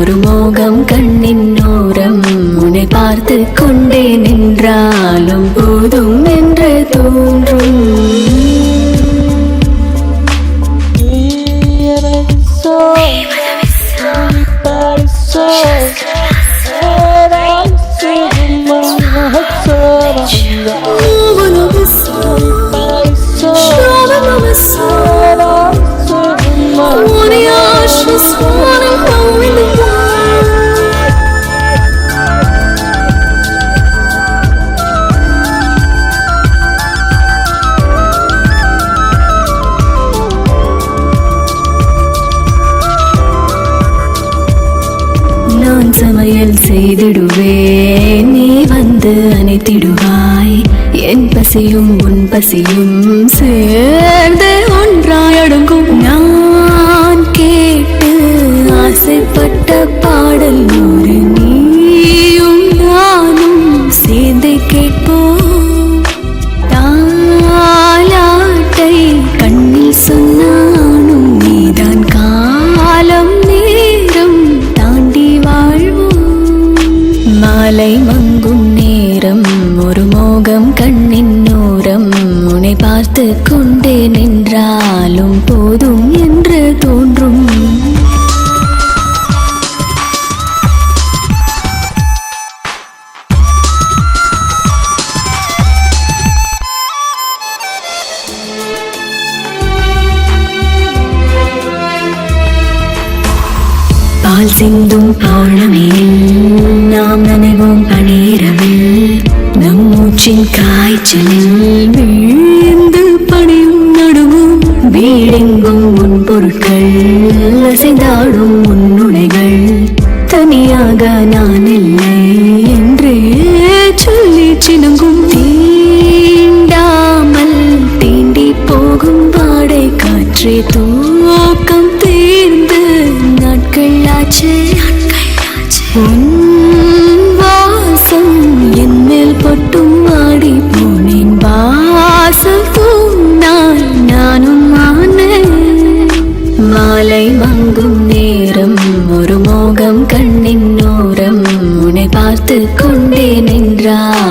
ஒரு மோகம் கண்ணின் ஓரம் உன்னை பார்த்து கொண்டே நின்றாலும் போதும் என்று தோன்றும். நான் சமையல் செய்திடுவேன், நீ வந்து அணைத்திடுவாய். என் பசியும் உன் பசியும் சேர்ந்து ஒன்றாய் அடங்கும். நான் கேட்டு ஆசைப்பட்ட பாடல் ஒரு நீயும் நானும் சேர்ந்து கேட்போம். தாலாட்டை கண்ணில் சொன்னானும் நீதான் காலம் நேரம் தாண்டி வாழ்வோம். மாலை மங்கும் நேரம் ஒரு மோகம் கண்ணின் ஓரம் உன்னை பார்த்து கொண்டே நின்றாலும் போதும் என்று தோன்றும். பால் சிந்தும் பௌர்ணமியில் நாம் நனைவோம் பனிரவில். நம் மூச்சின் காய்ச்சலில் வீழ்ந்து பணியும் நடுவும். வீடெங்கும் உன் பொருட்கள் அசைந்தாடும் உன்னுடைகள். தனியாக நான் இல்லை என்றே சொல்லி சினங்கும். தீண்டாமல் தீண்டி போகும் வாடை காற்றே தூக்கம் தீர்ந்து நாட்கள் ஆச்சு. உன் வாசம் என் மேல் பட்டும் ஆடி போனேன். வாசல் தூண்டால் நானும் ஆனேன். மாலை மங்கும் நேரம் ஒரு மோகம் கண்ணின் ஓரம் உன்னை பார்த்து கொண்டே நின்றார்